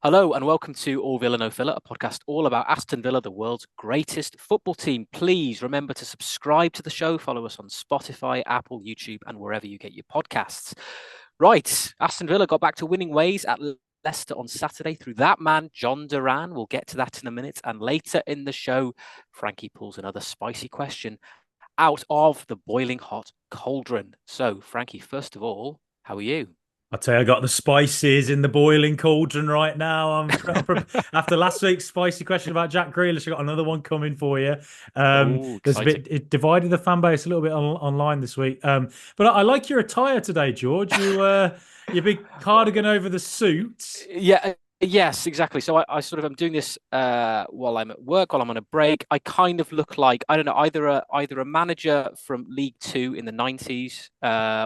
Hello and welcome to All Villa No Filler, a podcast all about Aston Villa, the world's greatest football team. Please remember to subscribe to the show, follow us on Spotify, Apple, YouTube, and wherever you get your podcasts. Right, Aston Villa got back to winning ways at Leicester on Saturday through that man, Jhon Duran. We'll get to that in a minute. And later in the show, Frankie pulls another spicy question out of the boiling hot cauldron. So, Frankie, first of all, how are you? I tell you, I got the spices in the boiling cauldron right now. After last week's spicy question about Jack Grealish, I got another one coming for you. Oh, There's a exciting. bit it divided the fan base a little bit online this week. But I like your attire today, George. Your big cardigan over the suit. Yeah, yes, exactly. So I sort of am doing this while I'm at work, while I'm on a break. I kind of look like, I don't know, either a manager from League Two in the 90s,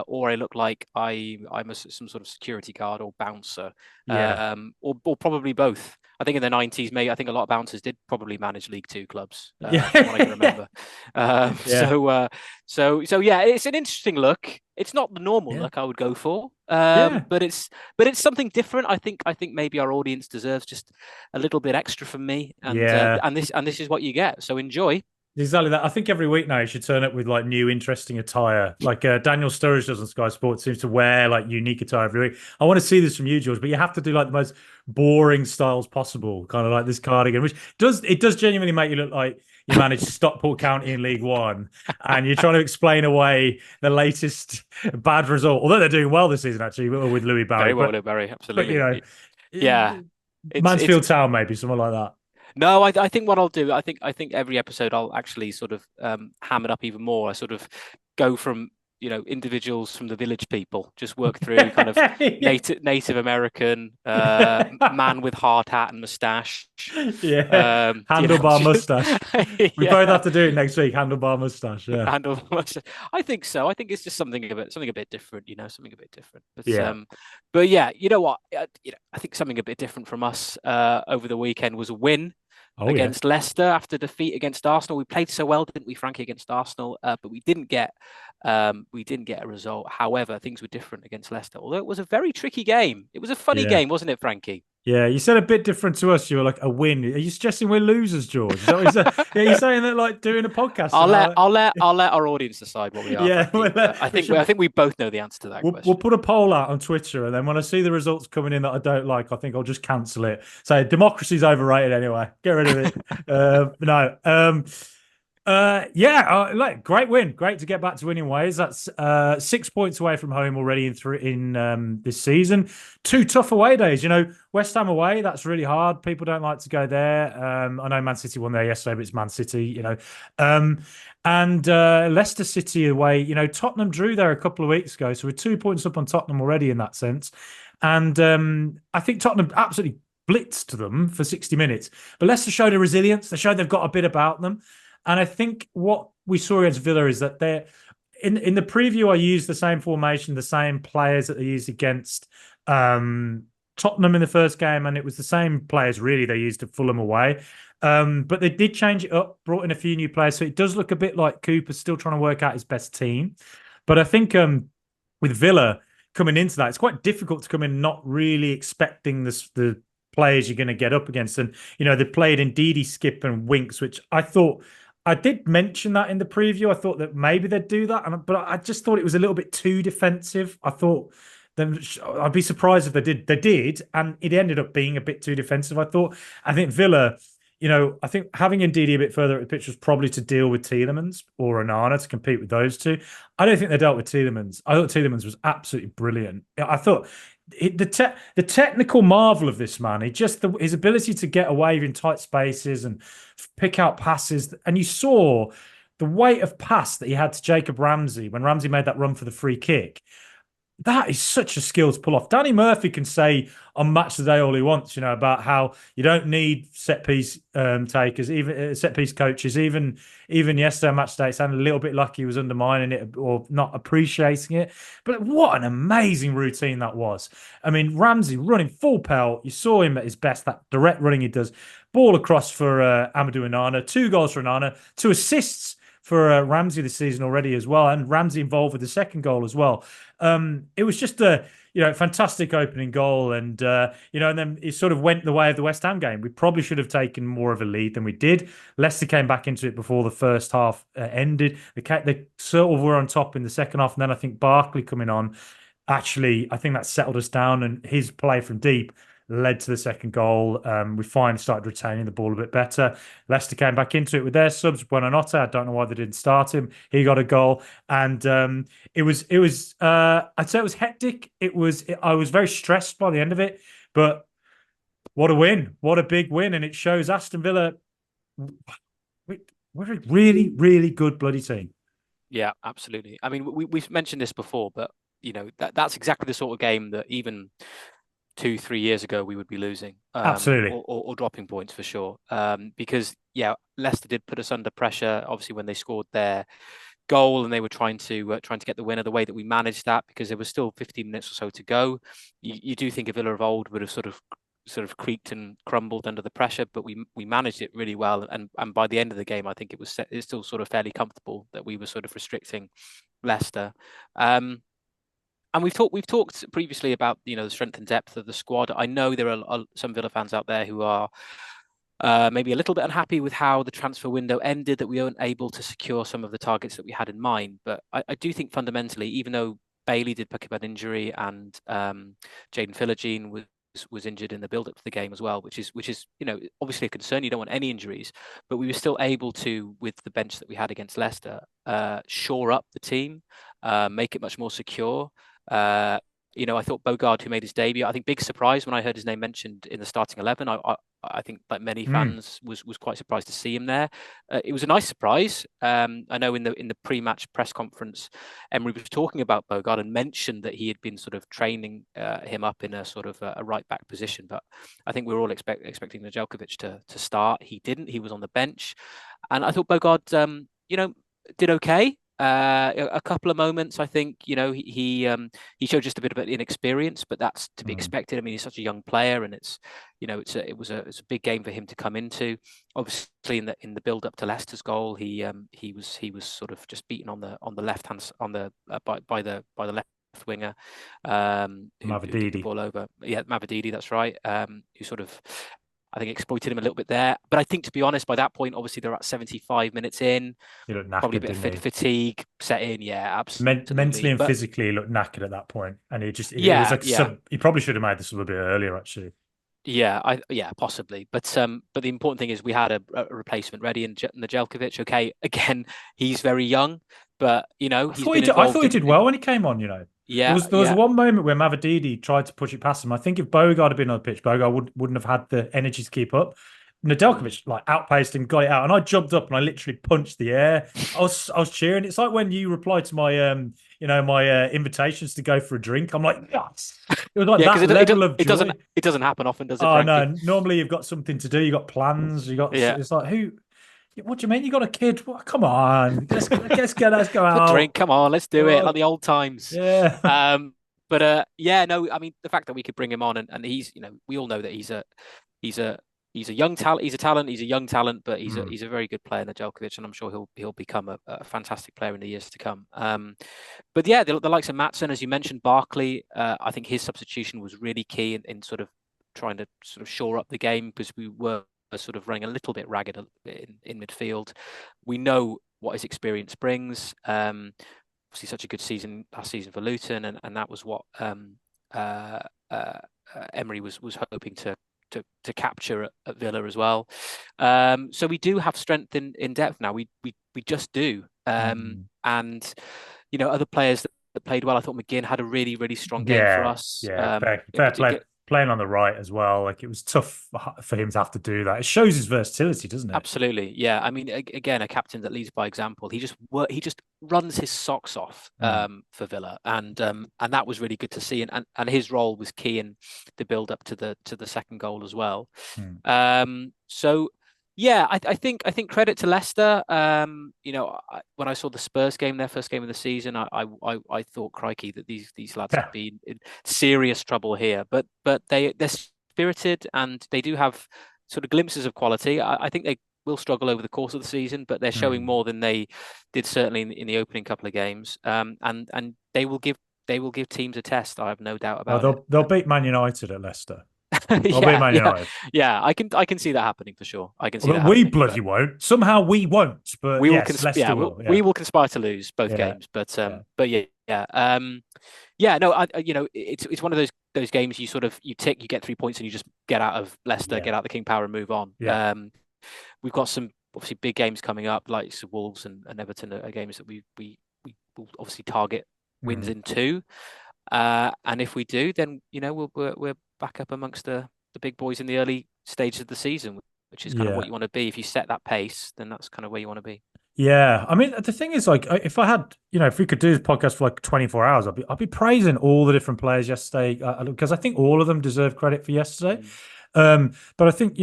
or I look like some sort of security guard or bouncer, Yeah, or probably both. I think in the 90s, maybe I think a lot of bouncers did probably manage League Two clubs, from what I can yeah, remember. Um, yeah, so, uh, so yeah, it's an interesting look. It's not the normal yeah, look I would go for, yeah. but it's something different. I think maybe our audience deserves just a little bit extra from me, and uh, Yeah. and this and this is what you get. So enjoy. Exactly that. I think every week now you should turn up with like new interesting attire. Like Daniel Sturridge does on Sky Sports seems to wear like unique attire every week. I want to see this from you, George, but you have to do like the most boring styles possible, kind of like this cardigan, which does genuinely make you look like you managed Stockport County in League One, and you're trying to explain away the latest bad result. Although they're doing well this season, actually, with Louis Barry, Very well, but Barry. you know, Absolutely. Yeah. It's Mansfield Town maybe something like that. No, I think what I'll do, I think every episode I'll actually sort of ham it up even more. I sort of go from individuals from the village people, just work through kind of Native American, man with hard hat and mustache. Yeah, handlebar Just, mustache. We both yeah, have to do it next week. Handlebar mustache. Yeah, handle. I think so. I think it's just something a bit different, something a bit different. But yeah. um, but yeah, you know what? I think something a bit different from us over the weekend was a win Oh yeah. against Leicester after defeat against Arsenal. We played so well, didn't we, Frankie, against Arsenal? But we didn't get a result. However, things were different against Leicester. Although it was a very tricky game. It was a funny Yeah. game, wasn't it, Frankie? Yeah, you said a bit different to us. You were like a win. Are you suggesting we're losers, George? Is that what you said? Yeah, you're saying that like doing a podcast I'll and let I, I'll let I'll let our audience decide what we are, yeah, Frankie. I we think we, I should. think we both know the answer to that We'll question. put a poll out on Twitter, and then when I see the results coming in that I don't like, I think I'll just cancel it. So democracy's overrated anyway. Get rid of it. No. Yeah, like great win. Great to get back to winning ways. That's 6 points away from home already in this season. Two tough away days. West Ham away. That's really hard. People don't like to go there. I know Man City won there yesterday, but it's Man City. Um, and Leicester City away. Tottenham drew there a couple of weeks ago, so we're 2 points up on Tottenham already in that sense. And I think Tottenham absolutely blitzed them for 60 minutes. But Leicester showed a resilience. They showed they've got a bit about them. And I think what we saw against Villa is that they're in the preview. I used the same formation, the same players that they used against Tottenham in the first game, and it was the same players really they used at Fulham away. But they did change it up, brought in a few new players, so it does look a bit like Cooper's still trying to work out his best team. But I think with Villa coming into that, it's quite difficult to come in not really expecting the players you're going to get up against. And they played in Didi, Skip, and Winks, which I thought I did mention that in the preview. I thought that maybe they'd do that, but I just thought it was a little bit too defensive. I thought then I'd be surprised if they did. They did, and it ended up being a bit too defensive. I think Villa. I think having Ndidi a bit further at the pitch was probably to deal with Tielemans or Onana to compete with those two. I don't think they dealt with Tielemans. I thought Tielemans was absolutely brilliant. I thought the technical marvel of this man, his ability to get away in tight spaces and pick out passes, and you saw the weight of pass that he had to Jacob Ramsey when Ramsey made that run for the free kick. That is such a skill to pull off. Danny Murphy can say on Match Today all he wants, about how you don't need set piece takers, even set piece coaches. Even yesterday on Match Day, it sounded a little bit like he was undermining it or not appreciating it. But what an amazing routine that was! I mean, Ramsey running full pelt. You saw him at his best. That direct running he does. Ball across for Amadou Onana. 2 goals for Onana. 2 assists for Ramsey this season already as well, and Ramsey involved with the second goal as well. It was just fantastic opening goal, and and then it sort of went the way of the West Ham game. We probably should have taken more of a lead than we did. Leicester came back into it before the first half ended. They sort of were on top in the second half, and then I think Barkley coming on, actually, I think that settled us down, and his play from deep led to the second goal. We finally started retaining the ball a bit better. Leicester came back into it with their subs. Onana, I don't know why they didn't start him. He got a goal, and it was I'd say it was hectic. I was very stressed by the end of it, but what a win! What a big win, and it shows Aston Villa. We're a really, really good bloody team. Yeah, absolutely. I mean, we've mentioned this before, but that's exactly the sort of game that even 2-3 years ago we would be losing, Absolutely, or dropping points for sure. Because Leicester did put us under pressure. Obviously, when they scored their goal and they were trying to get the winner, the way that we managed that, because there was still 15 minutes or so to go. You do think a Villa of old would have sort of creaked and crumbled under the pressure, but we managed it really well. And by the end of the game, I think it's still sort of fairly comfortable that we were sort of restricting Leicester. And we've talked previously about the strength and depth of the squad. I know there are some Villa fans out there who are maybe a little bit unhappy with how the transfer window ended, that we weren't able to secure some of the targets that we had in mind. But I do think fundamentally, even though Bailey did pick up an injury and Jadon Philogene was injured in the build-up to the game as well, which is obviously a concern. You don't want any injuries, but we were still able to, with the bench that we had against Leicester, shore up the team, make it much more secure. I thought Bogard, who made his debut, I think big surprise when I heard his name mentioned in the starting 11. I think, like many fans, was quite surprised to see him there. It was a nice surprise. I know in the pre-match press conference, Emery was talking about Bogard and mentioned that he had been sort of training him up in a sort of a right back position. But I think we were all expecting Nedeljkovic to start. He didn't. He was on the bench, and I thought Bogard, did okay. A couple of moments, I think, he showed just a bit of inexperience, but that's to be expected. I mean, he's such a young player, and it's a big game for him to come into. Obviously, in the build up to Leicester's goal, he was sort of just beaten on the left hand by the left winger, who kicked the ball over. Yeah, Mavididi, that's right. Who sort of, I think, exploited him a little bit there. But I think, to be honest, by that point, obviously they're at 75 minutes in. He looked knackered, probably a bit of fatigue set in. Yeah, absolutely. Mentally and physically, he looked knackered at that point, and it was like he probably should have made this a little bit earlier, actually. Yeah, possibly. But the important thing is we had a replacement ready in Nedeljkovic. Okay, again, he's very young, but I thought he did well when he came on. Yeah, there was one moment where Mavididi tried to push it past him. I think if Bogard had been on the pitch, Bogard wouldn't have had the energy to keep up. Nedeljkovic outpaced him, got it out, and I jumped up and I literally punched the air. I was cheering. It's like when you reply to my my invitations to go for a drink. I'm like, yes. It was like that level of joy. It doesn't happen often, does it? Oh Frankie? no! Normally you've got something to do. You got plans. It's like who. What do you mean? You got a kid? Well, come on, let's go out. A drink, come on, let's do it like the old times. Yeah. No, I mean, the fact that we could bring him on and he's, we all know that he's a young talent. He's a talent. He's a young talent, but he's a very good player, Nedeljkovic, and I'm sure he'll become a fantastic player in the years to come. But yeah, the likes of Maatsen, as you mentioned, Barkley, I think his substitution was really key in sort of trying to sort of shore up the game, because we were sort of running a little bit ragged in midfield. We know what his experience brings. Obviously, such a good season last season for Luton, and that was what Emery was hoping to capture at Villa as well. So we do have strength in depth now. We just do. And other players that played well. I thought McGinn had a really, really strong game for us. Yeah, fair play. Playing on the right as well. Like, it was tough for him to have to do that. It shows his versatility, doesn't it? Absolutely. Yeah. I mean, again, a captain that leads by example. He just runs his socks off for Villa, and that was really good to see. And his role was key in the build up to the second goal as well. So yeah, I think credit to Leicester. When I saw the Spurs game, their first game of the season, I thought, crikey, that these lads would be in serious trouble here. But they're spirited, and they do have sort of glimpses of quality. I think they will struggle over the course of the season, but they're showing more than they did certainly in the opening couple of games. And they they will give teams a test. I have no doubt Well, about it. they'll beat Man United at Leicester. They'll beat Yeah, Man yeah, United. yeah. I can see that happening for sure. I can see that Well, we happening. bloody won't. Somehow we won't. But We will yes, Leicester will. Yeah. we will conspire to lose both Yeah. games. But Yeah. yeah. No, it's one of those games you sort of you get 3 points and you just get out of Leicester, Yeah. get out the King Power and move on. Yeah. We've got some obviously big games coming up, like Wolves and Everton are games that we will obviously target wins into. And if we do, then we're back up amongst the big boys in the early stages of the season, which is kind of what you want to be. If you set that pace, then that's kind of where you want to be. Yeah, I mean, the thing is, like, if I had, if we could do this podcast for like 24 hours, I'd be praising all the different players yesterday because I think all of them deserve credit for yesterday. But I think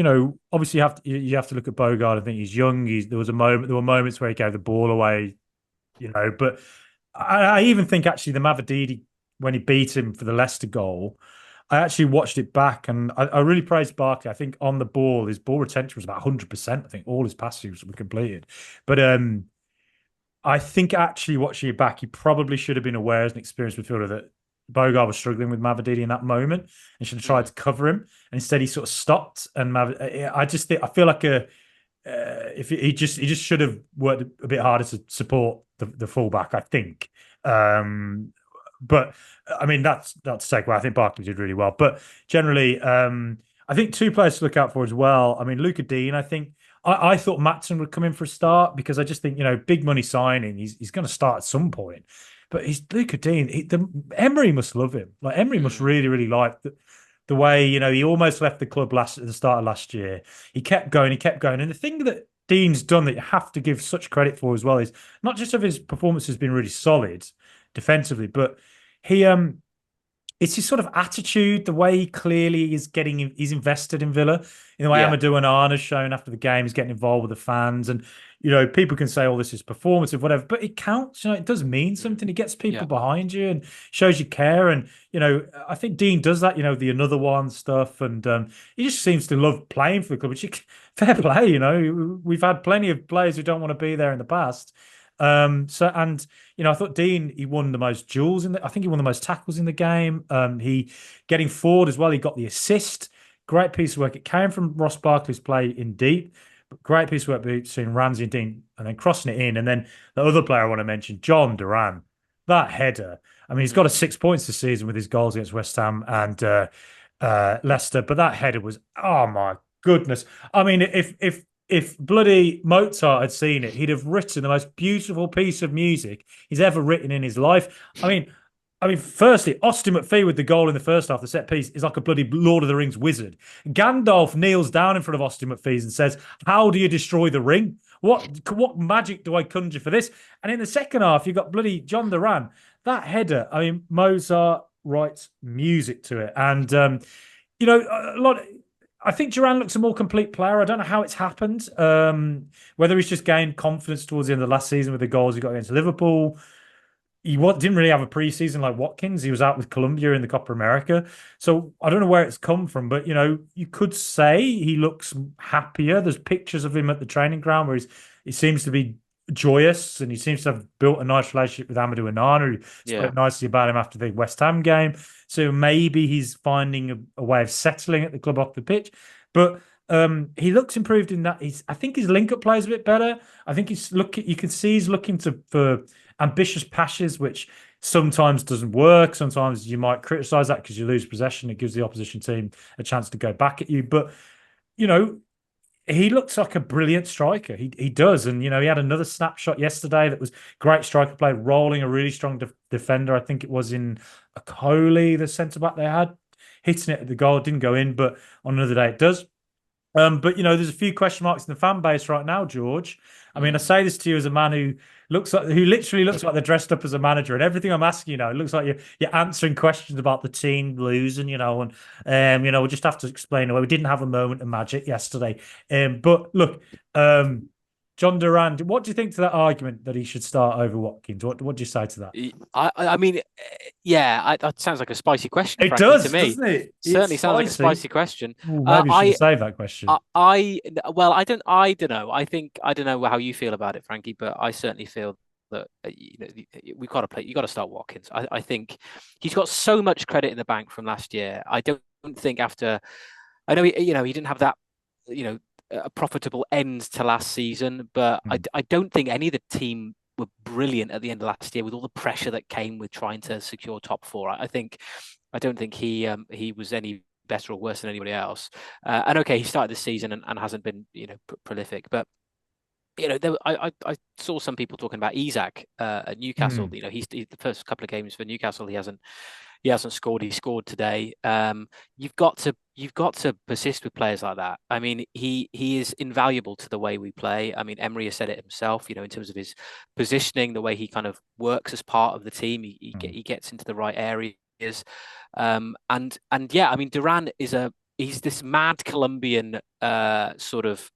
obviously you have to look at Bogard. I think he's young. There were moments where he gave the ball away, But I even think actually the Mavididi when he beat him for the Leicester goal, I actually watched it back and I really praised Barkley. I think on the ball, his ball retention was about 100%. I think all his passes were completed. But I think actually watching it back, he probably should have been aware as an experienced midfielder that Bogard was struggling with Mavididi in that moment and should have tried to cover him. And instead, he sort of stopped. And I feel like if he just should have worked a bit harder to support the fullback, I think. But I mean, that's not to take away. I think Barkley did really well. But generally, I think two players to look out for as well. I mean, Luca Dean, I think I thought Matson would come in for a start because I just think, big money signing. He's going to start at some point. But he's Luca Dean. Emery must love him. Like Emery must really, really like the way, he almost left the club at the start of last year. He kept going. And the thing that Dean's done that you have to give such credit for as well is not just of his performance has been really solid defensively, but it's his sort of attitude, the way he clearly he's invested in Villa, in the way Amadou and Onana has shown after the game, he's getting involved with the fans. And, people can say, oh, this is performative, whatever, but it counts. It does mean something. It gets people behind you and shows you care. And, I think Dean does that, the another one stuff. And he just seems to love playing for the club, which fair play, We've had plenty of players who don't want to be there in the past. I thought Dean, he won the most duels I think he won the most tackles in the game. He getting forward as well. He got the assist. Great piece of work. It came from Ross Barkley's play in deep, but great piece of work between Ramsey and Dean and then crossing it in. And then the other player I want to mention, Jhon Duran, that header. I mean, he's got 6 points this season with his goals against West Ham and Leicester, but that header was, oh my goodness. I mean, if bloody Mozart had seen it, he'd have written the most beautiful piece of music he's ever written in his life. I mean, firstly, Austin McPhee with the goal in the first half, the set piece, is like a bloody Lord of the Rings wizard. Gandalf kneels down in front of Austin McPhee and says, how do you destroy the ring? What magic do I conjure for this? And in the second half, you've got bloody Jhon Durán. That header, I mean, Mozart writes music to it. And, I think Duran looks a more complete player. I don't know how it's happened. Whether he's just gained confidence towards the end of the last season with the goals he got against Liverpool. He didn't really have a preseason like Watkins. He was out with Colombia in the Copa America. So I don't know where it's come from, but, you could say he looks happier. There's pictures of him at the training ground where he seems to be joyous and he seems to have built a nice relationship with Amadou and Onana, who spoke nicely about him after the West Ham game. So maybe he's finding a way of settling at the club off the pitch. But he looks improved in that. I think his link-up play is a bit better. I think you can see he's looking for ambitious passes, which sometimes doesn't work. Sometimes you might criticize that because you lose possession. It gives the opposition team a chance to go back at you. But, he looks like a brilliant striker. He does. And, he had another snapshot yesterday that was great striker play, rolling a really strong defender. I think it was in Akoli, the centre-back they had, hitting it at the goal. It didn't go in, but on another day it does. But, there's a few question marks in the fan base right now, George. I mean, I say this to you as a man who literally looks like they're dressed up as a manager, and everything I'm asking, it looks like you're answering questions about the team losing, and we just have to explain away. We didn't have a moment of magic yesterday. But look, Jhon Durán, what do you think to that argument that he should start over Watkins? What do you say to that? I mean, that sounds like a spicy question. It Frankie, does, to me. Doesn't it? Certainly sounds like a spicy question. Ooh, maybe you should save that question. I don't know. I don't know how you feel about it, Frankie, but I certainly feel that we've got to play. You got to start Watkins. I think he's got so much credit in the bank from last year. I don't think after. I know he didn't have that a profitable end to last season, but I don't think any of the team were brilliant at the end of last year with all the pressure that came with trying to secure top four. I don't think he was any better or worse than anybody else. And okay, he started this season and hasn't been prolific, but I saw some people talking about Isak at Newcastle. He's the first couple of games for Newcastle. He hasn't scored. He scored today. You've got to persist with players like that. I mean, he is invaluable to the way we play. I mean, Emery has said it himself. In terms of his positioning, the way he kind of works as part of the team. He gets into the right areas. And yeah, I mean, Duran he's this mad Colombian sort of.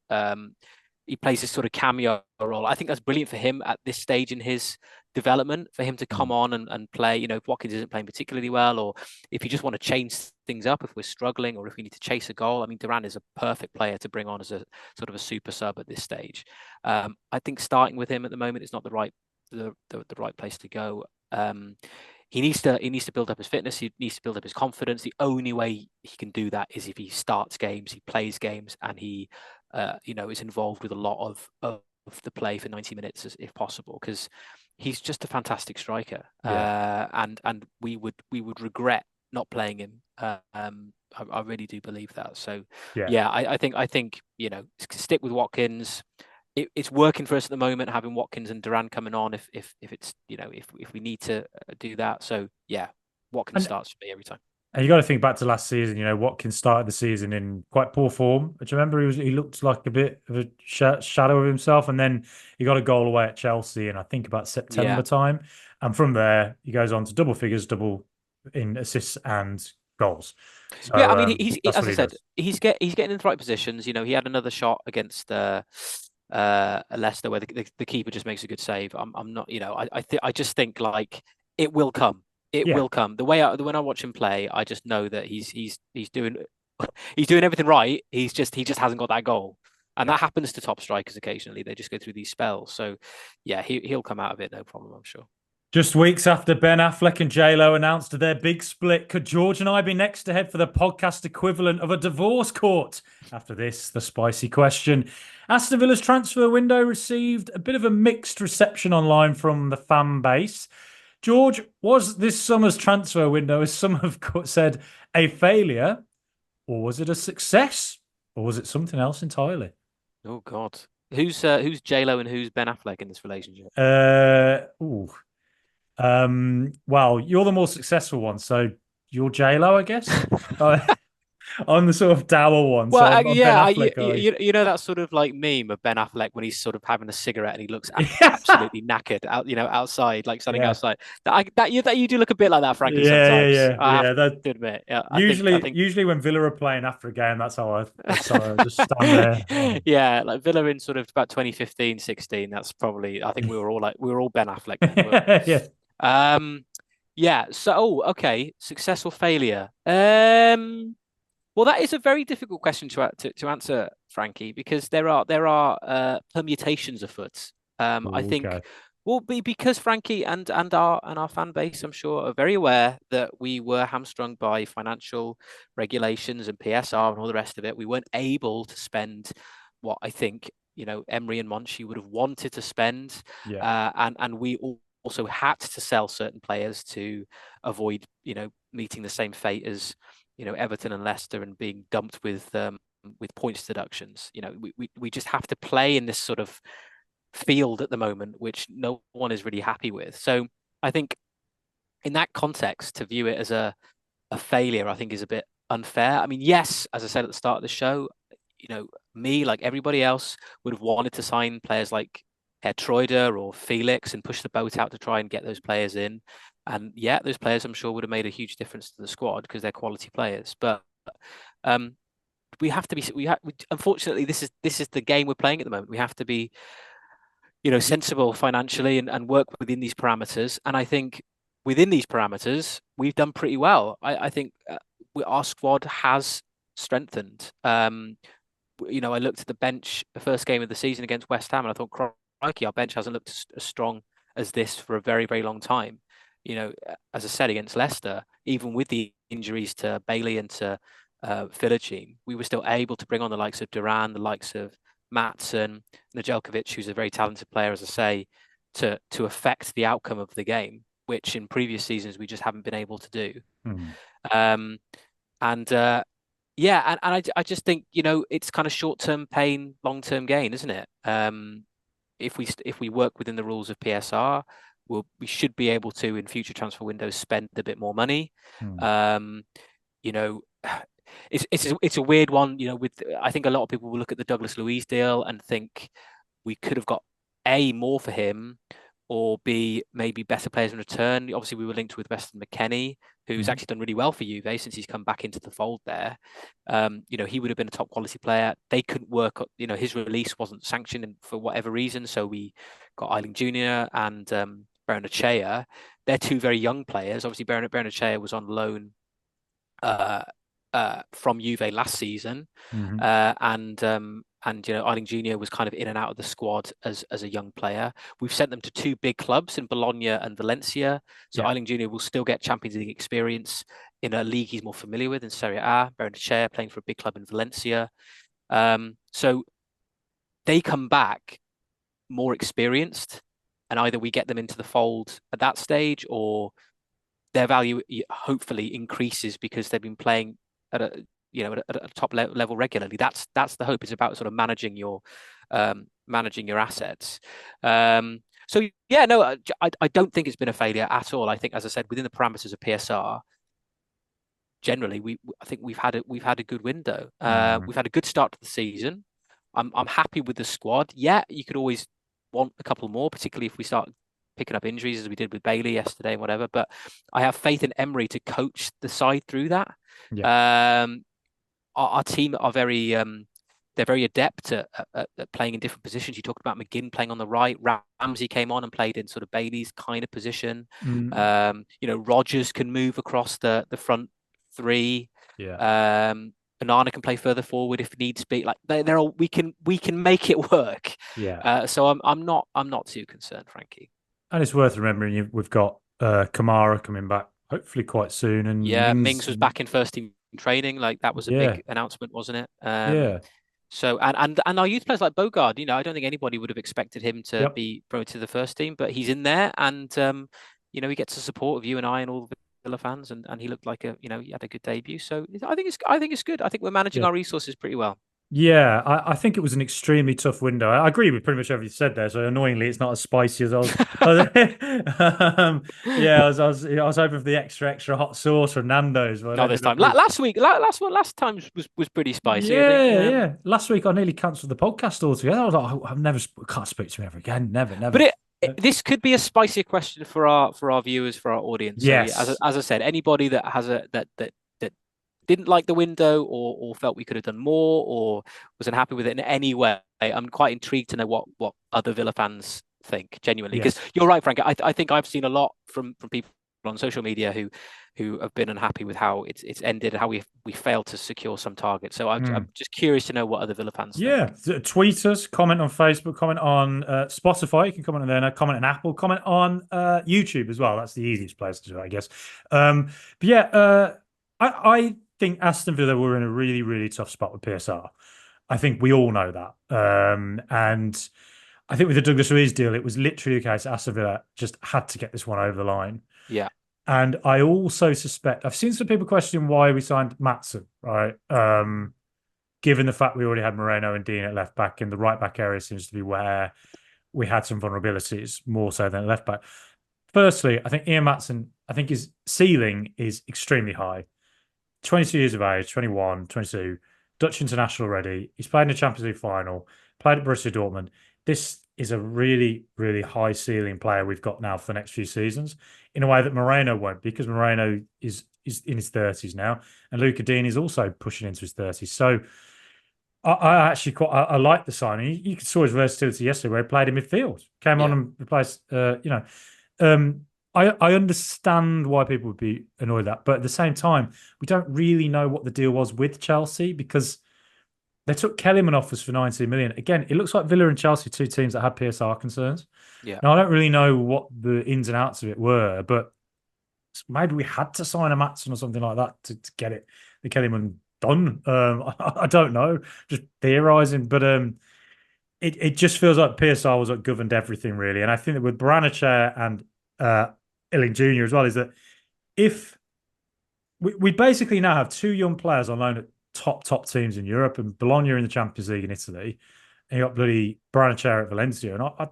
He plays this sort of cameo role. I think that's brilliant for him at this stage in his development, for him to come on and play. If Watkins isn't playing particularly well, or if you just want to change things up, if we're struggling, or if we need to chase a goal. I mean, Duran is a perfect player to bring on as a sort of a super sub at this stage. I think starting with him at the moment is not the right place to go. He needs to build up his fitness. He needs to build up his confidence. The only way he can do that is if he starts games, he plays games, and he is involved with a lot of the play for 90 minutes if possible, because he's just a fantastic striker. And we would regret not playing him. I really do believe that. So I think stick with Watkins. It's working for us at the moment, having Watkins and Duran coming on if it's if we need to do that. So yeah, Watkins starts for me every time. And you got to think back to last season. Watkins started the season in quite poor form. Do you remember he looked like a bit of a shadow of himself, and then he got a goal away at Chelsea in I think about September time, and from there he goes on to double figures, double in assists and goals. So, yeah, I mean he's as I said, he's getting in the right positions. He had another shot against Leicester where the keeper just makes a good save. I'm not, I just think like it will come. It will come. When I watch him play, I just know that he's doing everything right. He just hasn't got that goal, and that happens to top strikers occasionally. They just go through these spells. So yeah, he'll come out of it no problem, I'm sure. Just weeks after Ben Affleck and J-Lo announced their big split, could George and I be next to head for the podcast equivalent of a divorce court? After this, the spicy question. Aston Villa's transfer window received a bit of a mixed reception online from the fan base. George, was this summer's transfer window, as some have said, a failure? Or was it a success? Or was it something else entirely? Oh, God. Who's J-Lo and who's Ben Affleck in this relationship? Well, you're the more successful one, so you're J-Lo, I guess. I'm the sort of dour one. Well, so I'm Ben Affleck, that sort of like meme of Ben Affleck when he's sort of having a cigarette and he looks absolutely knackered out, outside, like standing outside. That you do look a bit like that, Frankie. Sometimes. I have to admit. Yeah, usually when Villa are playing after a game, that's how I just stand there. Yeah, like Villa in sort of about 2015, 16. That's probably. I think we were all Ben Affleck. Yeah. Yeah. So, okay, successful failure. Well, that is a very difficult question to answer, Frankie, because there are permutations afoot. I think will be because Frankie and our fan base, I'm sure, are very aware that we were hamstrung by financial regulations and PSR and all the rest of it. We weren't able to spend what I think Emery and Monchi would have wanted to spend, and we also had to sell certain players to avoid meeting the same fate as Everton and Leicester and being dumped with points deductions. We just have to play in this sort of field at the moment, which no one is really happy with. So I think in that context, to view it as a failure, I think is a bit unfair. I mean, yes, as I said at the start of the show, me, like everybody else, would have wanted to sign players like Troida or Felix and push the boat out to try and get those players in. And yeah, those players I'm sure would have made a huge difference to the squad because they're quality players. But we have to be. Unfortunately, this is the game we're playing at the moment. We have to be, sensible financially and work within these parameters. And I think within these parameters, we've done pretty well. I think our squad has strengthened. I looked at the bench the first game of the season against West Ham, and I thought, crikey, our bench hasn't looked as strong as this for a very, very long time. You know, as I said, against Leicester, even with the injuries to Bailey and to Philogene, we were still able to bring on the likes of Duran, the likes of Matson, Nedeljkovic, who's a very talented player, as I say, to affect the outcome of the game, which in previous seasons we just haven't been able to do. Um, and yeah, and I just think, you know, it's kind of short-term pain, long-term gain, isn't it? If we work within the rules of PSR, we should be able to, in future transfer windows, spend a bit more money. You know, it's a weird one. You know, I think a lot of people will look at the Douglas Luiz deal and think we could have got A, more for him, or B, maybe better players in return. Obviously, we were linked with Weston McKennie, who's actually done really well for Juve since he's come back into the fold there. You know, he would have been a top quality player. They couldn't work, you know, his release wasn't sanctioned for whatever reason. So we got Eiling Jr. and Barrenechea. They're two very young players. Obviously, Barrenechea was on loan from Juve last season, and you know, Eiling Jr. was kind of in and out of the squad as a young player. We've sent them to two big clubs in Bologna and Valencia, so Eiling Jr. will still get Champions League experience in a league he's more familiar with in Serie A. Barrenechea playing for a big club in Valencia, so they come back more experienced, and either we get them into the fold at that stage, or their value hopefully increases because they've been playing at a top level regularly. That's the hope. It's about sort of managing your assets. So yeah, no, I don't think it's been a failure at all. I think, as I said, within the parameters of PSR, generally I think we've had a good window. We've had a good start to the season. I'm happy with the squad. Yeah, you could always want a couple more, particularly if we start picking up injuries as we did with Bailey yesterday and whatever. But I have faith in Emery to coach the side through that. Our team are they're very adept at playing in different positions. You talked about McGinn playing on the right. Ramsey came on and played in sort of Bailey's kind of position. You know, Rodgers can move across the front three. Onana can play further forward if needs be. Like they're all, we can make it work. So I'm not too concerned, Frankie. And it's worth remembering we've got Kamara coming back hopefully quite soon, and Mings was back in first team training. Like that was a big announcement, wasn't it? So and our youth players like Bogard, you know, I don't think anybody would have expected him to be promoted to the first team, but he's in there, and you know, he gets the support of you and I and all the Villa fans, and he looked like he had a good debut. So I think it's good. I think we're managing our resources pretty well. Yeah, I think it was an extremely tough window. I agree with pretty much everything you said there. So annoyingly, it's not as spicy as I was. I was hoping for the extra hot sauce from Nando's. Not this time. Last time was pretty spicy. Yeah. Last week I nearly cancelled the podcast altogether. I was like, can't speak to him ever again. Never. But this could be a spicier question for our viewers, for our audience. Yes. So, as I said, anybody that has that didn't like the window or felt we could have done more or was unhappy with it in any way, I'm quite intrigued to know what other Villa fans think, genuinely. Because you're right, Frank. I think I've seen a lot from people on social media who have been unhappy with how it's ended and how we failed to secure some targets. So I'm just curious to know what other Villa fans think. Tweet us, comment on Facebook, comment on Spotify. You can comment on there, comment on Apple, comment on YouTube as well. That's the easiest place to do it, I guess. I think Aston Villa were in a really, really tough spot with PSR. I think we all know that. And I think with the Douglas Luiz deal, it was literally the case Aston Villa just had to get this one over the line. Yeah. And I also suspect, I've seen some people question why we signed Matson, right? Given the fact we already had Moreno and Dean at left back, and the right back area seems to be where we had some vulnerabilities, more so than left back. Firstly, I think Ian Matson, I think his ceiling is extremely high. 22 years of age, 21, 22, Dutch international already. He's played in the Champions League final, played at Borussia Dortmund. This is a really, really high ceiling player we've got now for the next few seasons, in a way that Moreno won't, because Moreno is in his 30s now, and Luca Dean is also pushing into his 30s. So I actually I like the signing. You saw his versatility yesterday, where he played in midfield, came on and replaced. I understand why people would be annoyed at that, but at the same time, we don't really know what the deal was with Chelsea, because they took Kellyman off us for 19 million. Again, it looks like Villa and Chelsea, two teams that had PSR concerns. Yeah. Now, I don't really know what the ins and outs of it were, but maybe we had to sign a Matson or something like that to get him undone. I don't know, just theorizing, but it just feels like PSR was what governed everything really, and I think that with Branachar and Illing Jr. as well, is that if we basically now have two young players on loan at top teams in Europe, and Bologna in the Champions League in Italy, and you got bloody Branachar at Valencia, and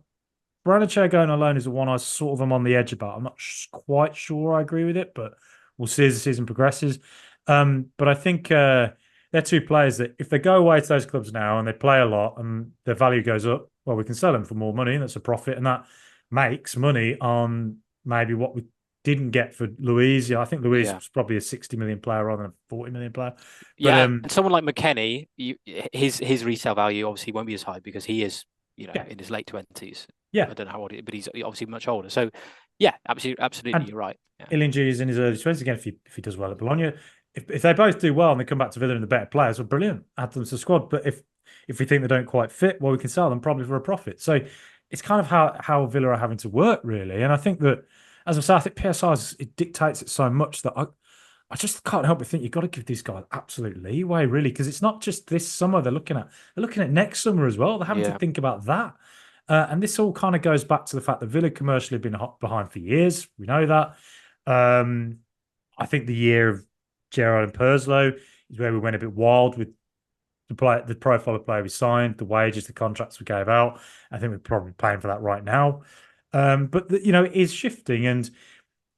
Branachar going on loan is the one I sort of am on the edge about. I'm not quite sure I agree with it, but we'll see as the season progresses. But I think they're two players that if they go away to those clubs now and they play a lot and their value goes up, well, we can sell them for more money, and that's a profit, and that makes money on maybe what we didn't get for Luiz. Yeah, I think Luiz Yeah. was probably a 60 million player rather than a 40 million player. But Yeah, and someone like McKennie, his resale value obviously won't be as high because he is, yeah, in his late 20s. yeah. I don't know how old he is, but he's obviously much older. So, yeah, absolutely, And you're right. Yeah. Illingi is in his early 20s again if he does well at Bologna. If they both do well and they come back to Villa and the better players, well, brilliant. Add them to the squad. But if we think they don't quite fit, well, we can sell them probably for a profit. So it's kind of how Villa are having to work, really. And I think that, as I say, I think PSR it dictates it so much that I just can't help but think you've got to give these guys absolute leeway, really, because it's not just this summer they're looking at. They're looking at next summer as well. They're having to Yeah. think about that. And this all kind of goes back to the fact that Villa commercially have been behind for years. We know that. I think the year of Gerrard and Perslow is where we went a bit wild with the profile of player we signed, the wages, the contracts we gave out. I think we're probably paying for that right now. But it is shifting. And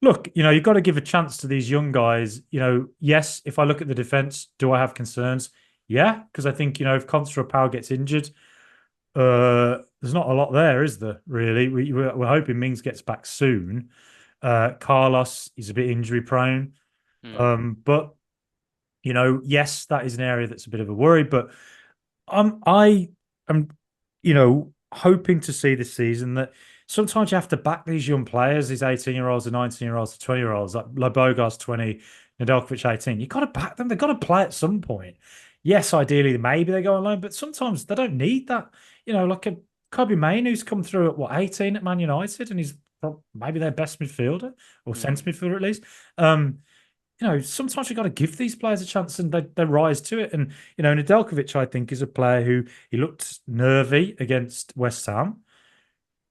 look, you've got to give a chance to these young guys. Yes, if I look at the defense, do I have concerns? Yeah, because I think, if Contra Powell gets injured, there's not a lot there, is there, really? We're hoping Mings gets back soon. Carlos is a bit injury prone. But yes, that is an area that's a bit of a worry. But I am, hoping to see this season that sometimes you have to back these young players, these 18-year-olds, the 19-year-olds, the 20-year-olds, like Bogart's 20, Nedeljkovic 18. You've got to back them. They've got to play at some point. Yes, ideally, maybe they go on loan, but sometimes they don't need that. Like a Kobe Mainoo's come through at 18 at Man United, and he's maybe their best midfielder or centre midfielder at least. Sometimes you've got to give these players a chance and they rise to it. And, Nedeljkovic, I think, is a player who he looked nervy against West Ham.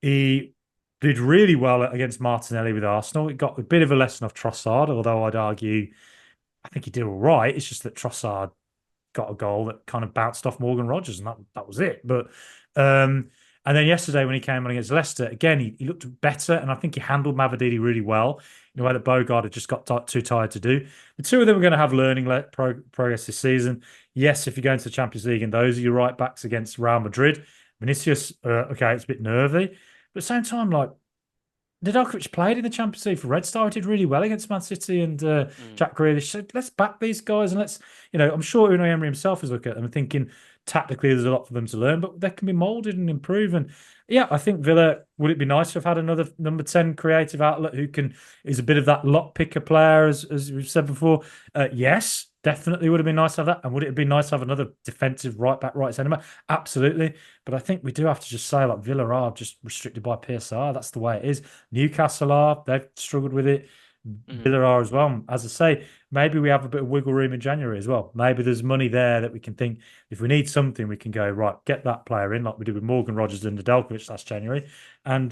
He did really well against Martinelli with Arsenal. He got a bit of a lesson off Trossard, although I'd argue I think he did all right. It's just that Trossard got a goal that kind of bounced off Morgan Rogers, and that was it. But and then yesterday when he came on against Leicester, again he looked better, and I think he handled Mavididi really well in a way that Bogart had just got too tired to do. The two of them are going to have learning progress this season. Yes, if you go into the Champions League and those are your right backs against Real Madrid, Vinicius, okay, it's a bit nervy, but at the same time, like Nedeljkovic played in the Champions League for Red Star. He did really well against Man City and Jack Grealish. So let's back these guys and let's, I'm sure Unai Emery himself is looking at them and thinking tactically there's a lot for them to learn, but they can be moulded and improve. And yeah, I think Villa, would it be nice to have had another number 10 creative outlet who is a bit of that lock picker player, as we've said before? Yes, definitely would have been nice to have that. And would it have been nice to have another defensive right back, right centre back? Absolutely. But I think we do have to just say, like, Villa are just restricted by PSR. That's the way it is. Newcastle are. They've struggled with it. Villa are as well. As I say, maybe we have a bit of wiggle room in January as well. Maybe there's money there that we can think, if we need something, we can go, right, get that player in, like we did with Morgan Rogers and Nedeljkovic last January. And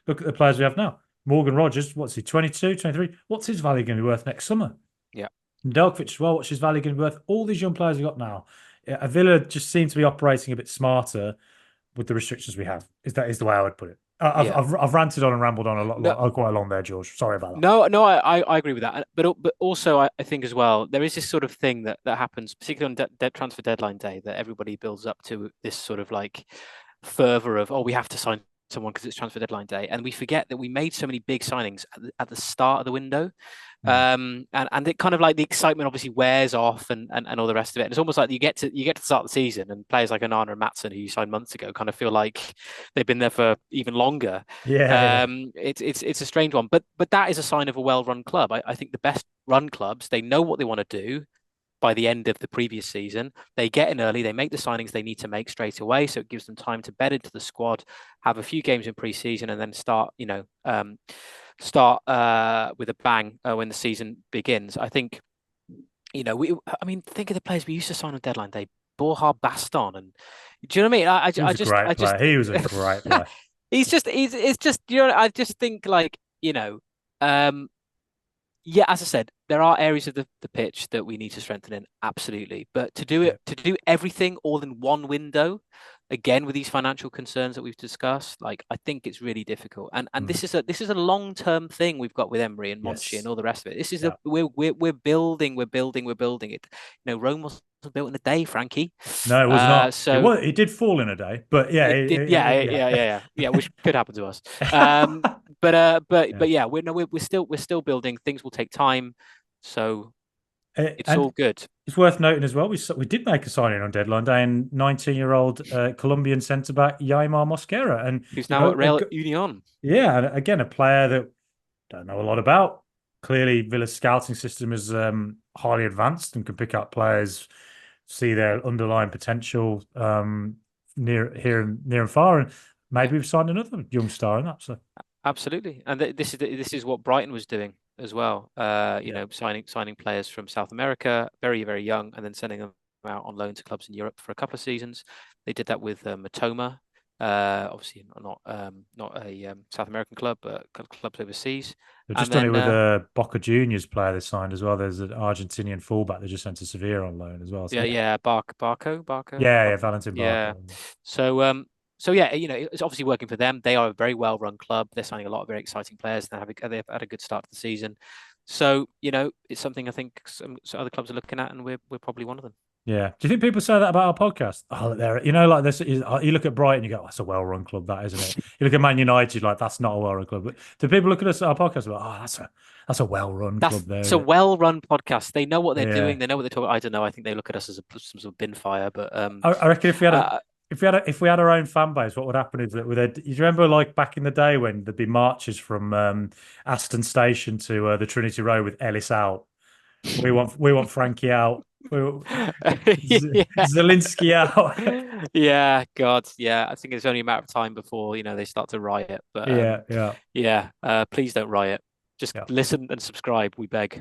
look at the players we have now. Morgan Rogers, what's he, 22, 23? What's his value going to be worth next summer? Yeah. Nedeljkovic as well, what's his value going to be worth? All these young players we've got now. Villa just seem to be operating a bit smarter with the restrictions we have. That is the way I would put it. I've ranted on and rambled on quite a long there, George. Sorry about that. No, I agree with that. But also I think as well there is this sort of thing that happens, particularly on transfer deadline day, that everybody builds up to this sort of like fervor of, we have to sign someone because it's transfer deadline day, and we forget that we made so many big signings at the start of the window. And it kind of like the excitement obviously wears off and all the rest of it. And it's almost like you get to the start of the season and players like Onana and Matson, who you signed months ago, kind of feel like they've been there for even longer. Yeah. It's a strange one, but that is a sign of a well-run club. I think the best run clubs, they know what they want to do. by the end of the previous season. They get in early, they make the signings they need to make straight away, so it gives them time to bed into the squad, have a few games in pre-season, and then start with a bang when the season begins. I think, think of the players we used to sign on deadline day. Borja Baston, and do you know what I mean? He was a great player. It's just I just think yeah, as I said, there are areas of the pitch that we need to strengthen in, absolutely. But to do everything all in one window, again with these financial concerns that we've discussed, I think it's really difficult. And this is a long-term thing we've got with Emery and Monchi and all the rest of it. This is we're building it. Rome wasn't built in a day, Frankie. No, it was not. So it did fall in a day, but yeah, which could happen to us. But yeah, we're still building. Things will take time, so it's all good. It's worth noting as well. We did make a signing on deadline day, and 19-year-old Colombian centre back Yaimar Mosquera, and who's now at Real Union. Yeah, and again, a player that don't know a lot about. Clearly, Villa's scouting system is highly advanced and can pick up players, see their underlying potential near and far, and maybe we've signed another young star in that. So absolutely, and this is what Brighton was doing as well. Signing players from South America, very very young, and then sending them out on loan to clubs in Europe for a couple of seasons. They did that with Matoma, obviously not a South American club, but clubs overseas. They've just done it with a Boca Juniors player they signed as well. There's an Argentinian fullback they just sent to Sevilla on loan as well. So, Barco. Yeah, Valentin Barco. Yeah. So yeah, it's obviously working for them. They are a very well-run club. They're signing a lot of very exciting players. They've had a good start to the season. So it's something I think some other clubs are looking at, and we're probably one of them. Yeah. Do you think people say that about our podcast? Oh, like this. You look at Brighton, you go, that's a well-run club, that isn't it? You look at Man United, like that's not a well-run club. But do people look at us at our podcast and go, that's a well-run club there? It's a well-run podcast. They know what they're doing. They know what they're talking about. I don't know. I think they look at us as some sort of bin fire. But I reckon if we had our own fan base, what would happen is that you remember like back in the day when there'd be marches from Aston Station to the Trinity Road with Ellis out. We want Frankie out. Zielinski out. Yeah, God, yeah. I think it's only a matter of time before they start to riot. But please don't riot. Just listen and subscribe, we beg.